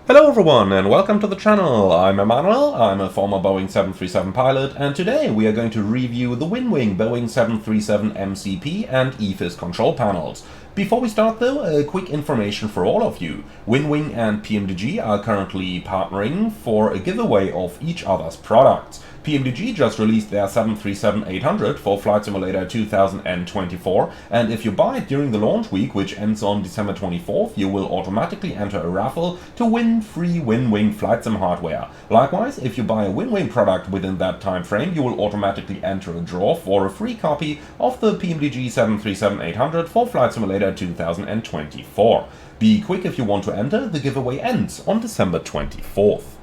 Hello everyone and welcome to the channel. I'm Emmanuel, I'm a former Boeing 737 pilot, and today we are going to review the WinWing Boeing 737 MCP and EFIS control panels. Before we start though, a quick information for all of you. WinWing and PMDG are currently partnering for a giveaway of each other's products. PMDG just released their 737-800 for Flight Simulator 2024, and if you buy it during the launch week, which ends on December 24th, you will automatically enter a raffle to win free WinWing flight sim hardware. Likewise, if you buy a WinWing product within that time frame, you will automatically enter a draw for a free copy of the PMDG 737-800 for Flight Simulator 2024. Be quick if you want to enter, the giveaway ends on December 24th.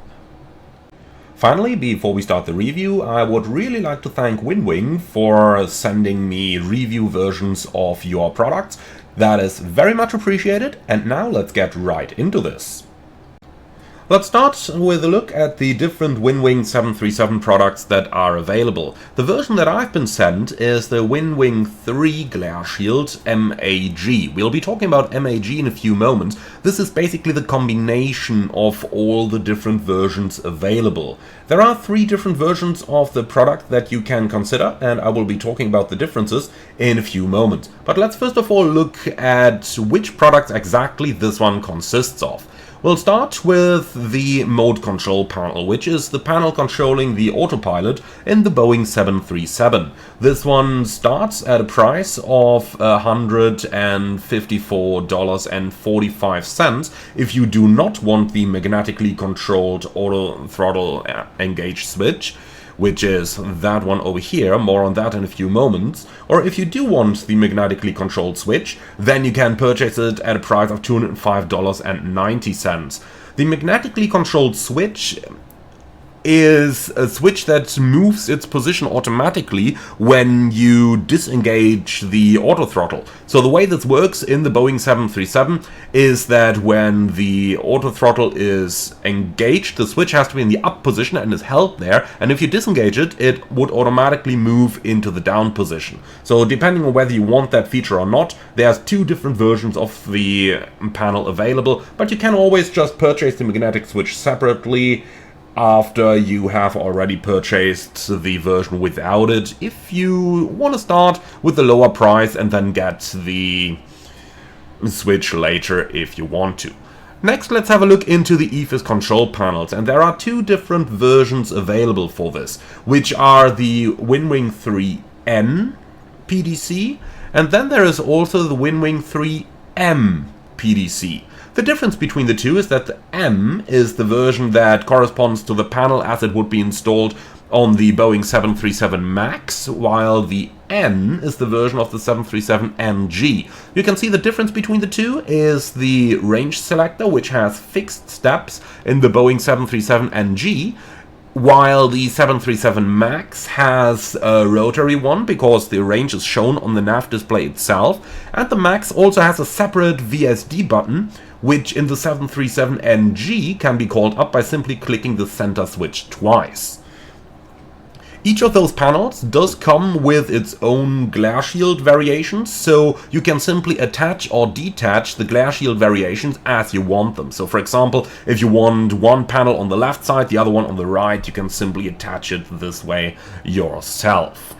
Finally, before we start the review, I would really like to thank WinWing for sending me review versions of your products. That is very much appreciated, and now let's get right into this. Let's start with a look at the different WinWing 737 products that are available. The version that I've been sent is the WinWing 3 Glare Shield MAG. We'll be talking about MAG in a few moments. This is basically the combination of all the different versions available. There are 3 different versions of the product that you can consider, and I will be talking about the differences in a few moments. But let's first of all look at which products exactly this one consists of. We'll start with the mode control panel, which is the panel controlling the autopilot in the Boeing 737. This one starts at a price of $154.45 if you do not want the magnetically controlled auto throttle engage switch, which is that one over here, more on that in a few moments. Or if you do want the magnetically controlled switch, then you can purchase it at a price of $205.90. The magnetically controlled switch is a switch that moves its position automatically when you disengage the auto throttle. So the way this works in the Boeing 737 is that when the auto throttle is engaged, the switch has to be in the up position and is held there, and if you disengage it, it would automatically move into the down position. So depending on whether you want that feature or not, there's 2 different versions of the panel available, but you can always just purchase the magnetic switch separately after you have already purchased the version without it, if you want to start with the lower price and then get the switch later if you want to. Next, let's have a look into the EFIS control panels, and there are 2 different versions available for this, which are the WinWing 3N PDC, and then there is also the WinWing 3M PDC. The difference between the 2 is that the M is the version that corresponds to the panel as it would be installed on the Boeing 737 MAX, while the N is the version of the 737 NG. You can see the difference between the 2 is the range selector, which has fixed steps in the Boeing 737 NG, while the 737 MAX has a rotary one because the range is shown on the nav display itself, and the MAX also has a separate VSD button, which in the 737 NG can be called up by simply clicking the center switch twice. Each of those panels does come with its own glare shield variations, so you can simply attach or detach the glare shield variations as you want them. So for example, if you want one panel on the left side, the other one on the right, you can simply attach it this way yourself.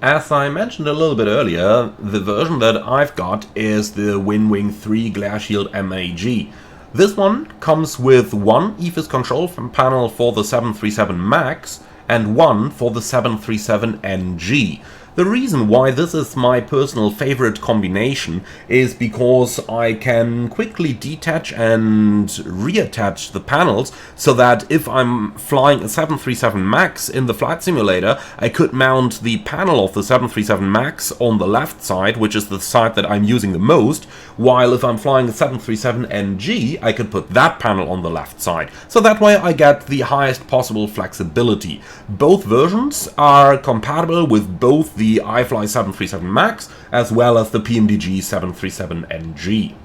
As I mentioned a little bit earlier, the version that I've got is the WinWing 3 Glare Shield MAG. This one comes with 1 EFIS control panel for the 737 MAX and 1 for the 737 NG. The reason why this is my personal favorite combination is because I can quickly detach and reattach the panels so that if I'm flying a 737 MAX in the flight simulator, I could mount the panel of the 737 MAX on the left side, which is the side that I'm using the most, while if I'm flying a 737 NG, I could put that panel on the left side. So that way I get the highest possible flexibility. Both versions are compatible with both the iFly 737 MAX as well as the PMDG 737 NG.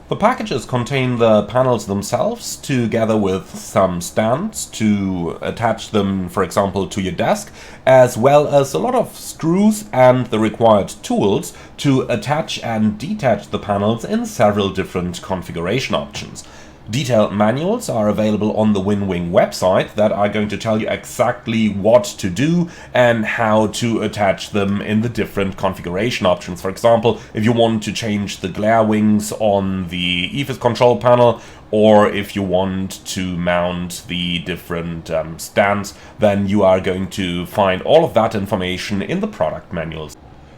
The packages contain the panels themselves, together with some stands to attach them, for example, to your desk, as well as a lot of screws and the required tools to attach and detach the panels in several different configuration options. Detailed manuals are available on the WinWing website that are going to tell you exactly what to do and how to attach them in the different configuration options. For example, if you want to change the glare wings on the EFIS control panel, or if you want to mount the different stands, then you are going to find all of that information in the product manuals.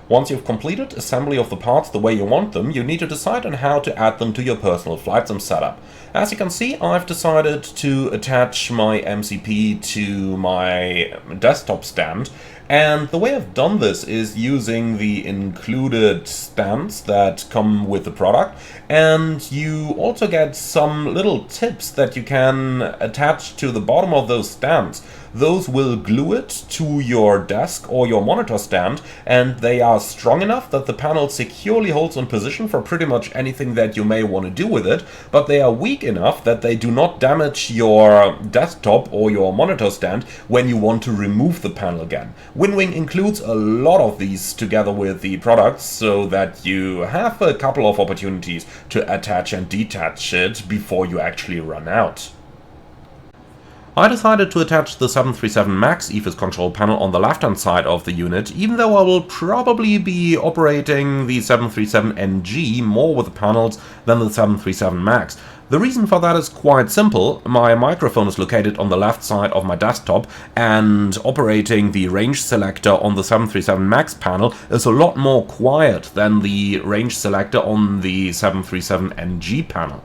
Once you've completed assembly of the parts the way you want them, you need to decide on how to add them to your personal flight sim setup. As you can see, I've decided to attach my MCP to my desktop stand, and the way I've done this is using the included stands that come with the product, and you also get some little tips that you can attach to the bottom of those stands. Those will glue it to your desk or your monitor stand, and they are strong enough that the panel securely holds in position for pretty much anything that you may want to do with it, but they are weak enough that they do not damage your desktop or your monitor stand when you want to remove the panel again. WinWing includes a lot of these together with the products, so that you have a couple of opportunities to attach and detach it before you actually run out. I decided to attach the 737 MAX EFIS control panel on the left-hand side of the unit, even though I will probably be operating the 737NG more with the panels than the 737 MAX. The reason for that is quite simple. My microphone is located on the left side of my desktop, and operating the range selector on the 737 MAX panel is a lot more quiet than the range selector on the 737NG panel.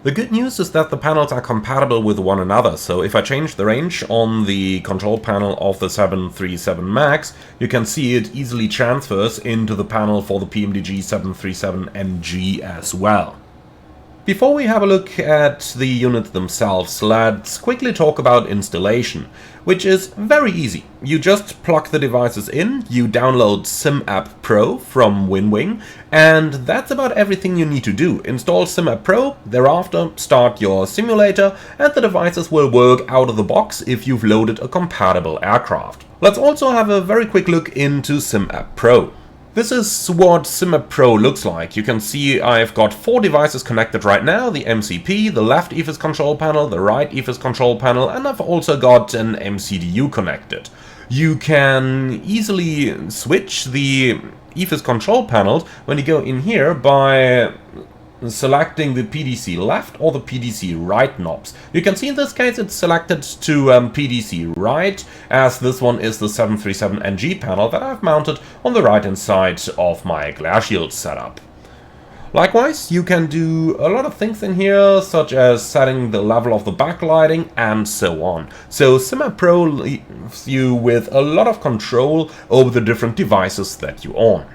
The good news is that the panels are compatible with one another, so if I change the range on the control panel of the 737 MAX, you can see it easily transfers into the panel for the PMDG 737NG as well. Before we have a look at the units themselves, let's quickly talk about installation, which is very easy. You just plug the devices in, you download SimApp Pro from WinWing, and that's about everything you need to do. Install SimApp Pro, thereafter start your simulator, and the devices will work out of the box if you've loaded a compatible aircraft. Let's also have a very quick look into SimApp Pro. This is what SimApp Pro looks like. You can see I've got 4 devices connected right now, the MCP, the left EFIS control panel, the right EFIS control panel, and I've also got an MCDU connected. You can easily switch the EFIS control panels when you go in here by selecting the PDC left or the PDC right knobs. You can see in this case it's selected to PDC right, as this one is the 737NG panel that I've mounted on the right hand side of my glare shield setup. Likewise, you can do a lot of things in here, such as setting the level of the backlighting and so on. So SimApp Pro leaves you with a lot of control over the different devices that you own.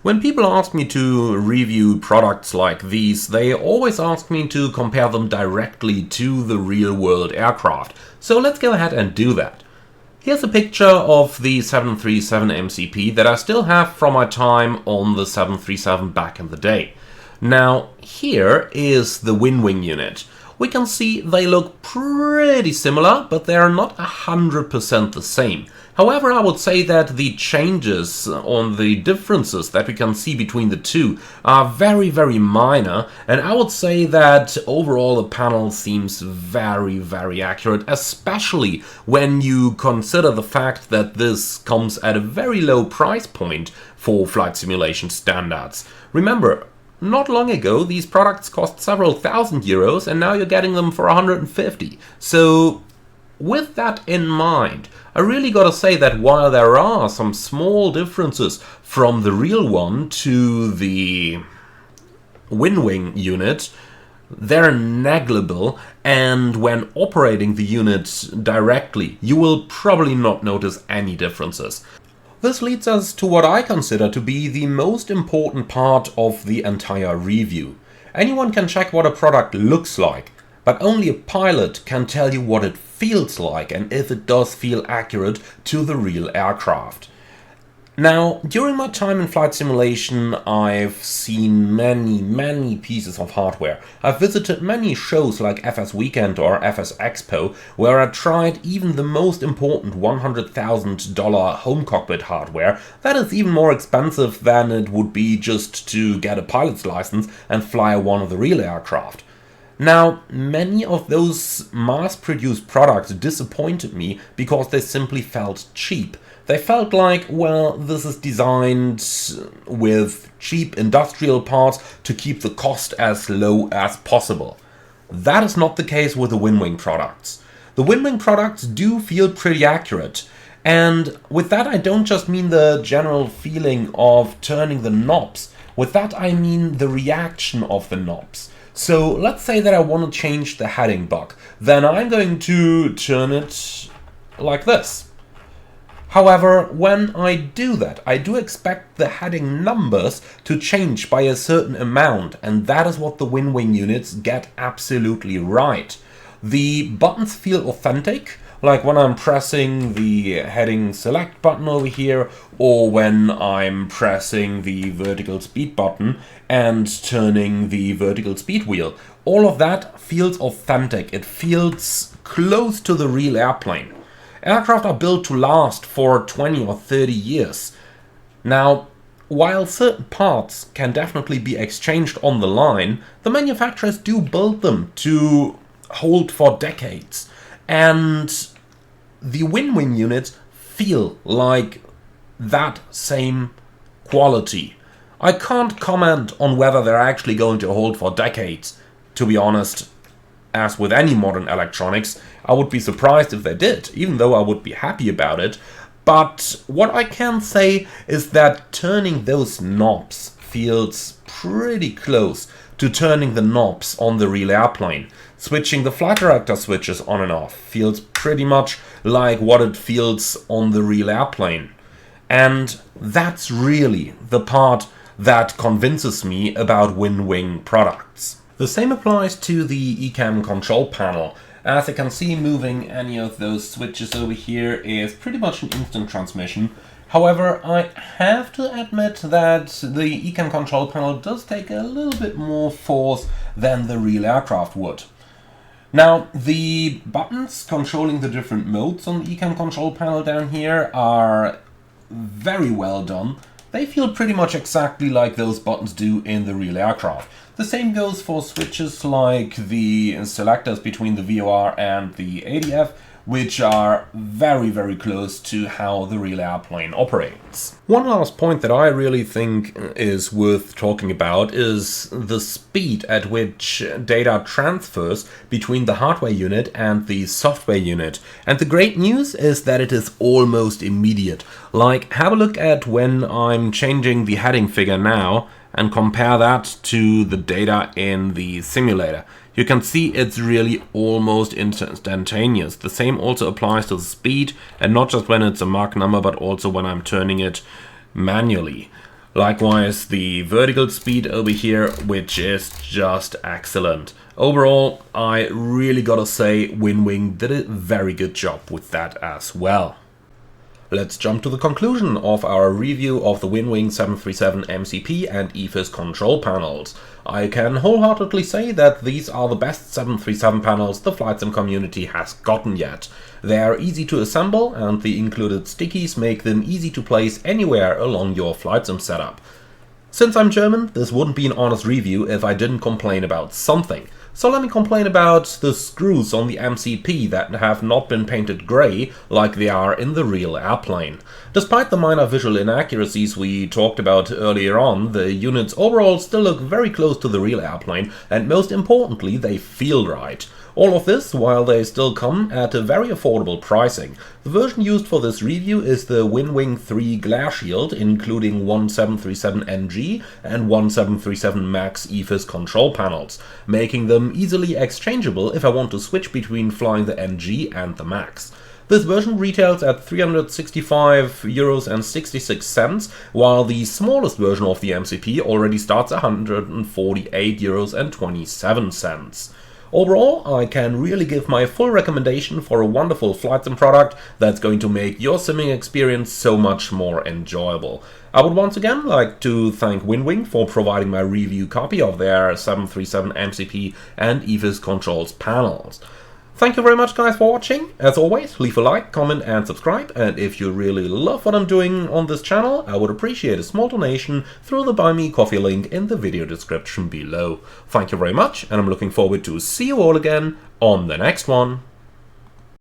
When people ask me to review products like these, they always ask me to compare them directly to the real-world aircraft. So let's go ahead and do that. Here's a picture of the 737 MCP that I still have from my time on the 737 back in the day. Now, here is the WinWing unit. We can see they look pretty similar, but they are not 100% the same. However, I would say that the changes on the differences that we can see between the two are very, very minor, and I would say that overall the panel seems very, very accurate, especially when you consider the fact that this comes at a very low price point for flight simulation standards. Remember, not long ago these products cost several thousand euros, and now you're getting them for 150. So with that in mind, I really gotta say that while there are some small differences from the real one to the WinWing unit, they're negligible, and when operating the unit directly, you will probably not notice any differences. This leads us to what I consider to be the most important part of the entire review. Anyone can check what a product looks like, but only a pilot can tell you what it feels like and if it does feel accurate to the real aircraft. Now, during my time in flight simulation, I've seen many pieces of hardware. I've visited many shows like FS Weekend or FS Expo, where I tried even the most important $100,000 home cockpit hardware that is even more expensive than it would be just to get a pilot's license and fly one of the real aircraft. Now, many of those mass-produced products disappointed me because they simply felt cheap. They felt like, well, this is designed with cheap industrial parts to keep the cost as low as possible. That is not the case with the WinWing products. The WinWing products do feel pretty accurate. And with that, I don't just mean the general feeling of turning the knobs. With that, I mean the reaction of the knobs. So let's say that I want to change the heading block. Then I'm going to turn it like this. However, when I do that, I do expect the heading numbers to change by a certain amount, and that is what the WinWing units get absolutely right. The buttons feel authentic, like when I'm pressing the heading select button over here, or when I'm pressing the vertical speed button and turning the vertical speed wheel. All of that feels authentic. It feels close to the real airplane. Aircraft are built to last for 20 or 30 years. Now, while certain parts can definitely be exchanged on the line, the manufacturers do build them to hold for decades. And the WinWing units feel like that same quality. I can't comment on whether they're actually going to hold for decades, to be honest. As with any modern electronics, I would be surprised if they did, even though I would be happy about it. But what I can say is that turning those knobs feels pretty close to turning the knobs on the real airplane. Switching the flight director switches on and off feels pretty much like what it feels on the real airplane. And that's really the part that convinces me about WinWing products. The same applies to the ECAM control panel. As you can see, moving any of those switches over here is pretty much an instant transmission. However, I have to admit that the ECAM control panel does take a little bit more force than the real aircraft would. Now, the buttons controlling the different modes on the ECAM control panel down here are very well done. They feel pretty much exactly like those buttons do in the real aircraft. The same goes for switches like the selectors between the VOR and the ADF, which are very close to how the real airplane operates. One last point that I really think is worth talking about is the speed at which data transfers between the hardware unit and the software unit. And the great news is that it is almost immediate. Like, have a look at when I'm changing the heading figure now and compare that to the data in the simulator. You can see it's really almost instantaneous. The same also applies to the speed, and not just when it's a Mach number, but also when I'm turning it manually. Likewise, the vertical speed over here, which is just excellent. Overall, I really gotta say WinWing did a very good job with that as well. Let's jump to the conclusion of our review of the WinWing 737 MCP and EFIS control panels. I can wholeheartedly say that these are the best 737 panels the flight sim community has gotten yet. They are easy to assemble, and the included stickies make them easy to place anywhere along your flight sim setup. Since I'm German, this wouldn't be an honest review if I didn't complain about something. So let me complain about the screws on the MCP that have not been painted grey like they are in the real airplane. Despite the minor visual inaccuracies we talked about earlier on, the units overall still look very close to the real airplane, and most importantly, they feel right. All of this while they still come at a very affordable pricing. The version used for this review is the WinWing 3 Glare Shield, including one 737NG and one 737 MAX EFIS control panels, making them easily exchangeable if I want to switch between flying the NG and the MAX. This version retails at €365.66, while the smallest version of the MCP already starts at €148.27. Overall, I can really give my full recommendation for a wonderful flight sim product that's going to make your simming experience so much more enjoyable. I would once again like to thank WinWing for providing my review copy of their 737 MCP and EFIS controls panels. Thank you very much guys for watching. As always, leave a like, comment and subscribe, and if you really love what I'm doing on this channel, I would appreciate a small donation through the Buy Me Coffee link in the video description below. Thank you very much, and I'm looking forward to see you all again on the next one.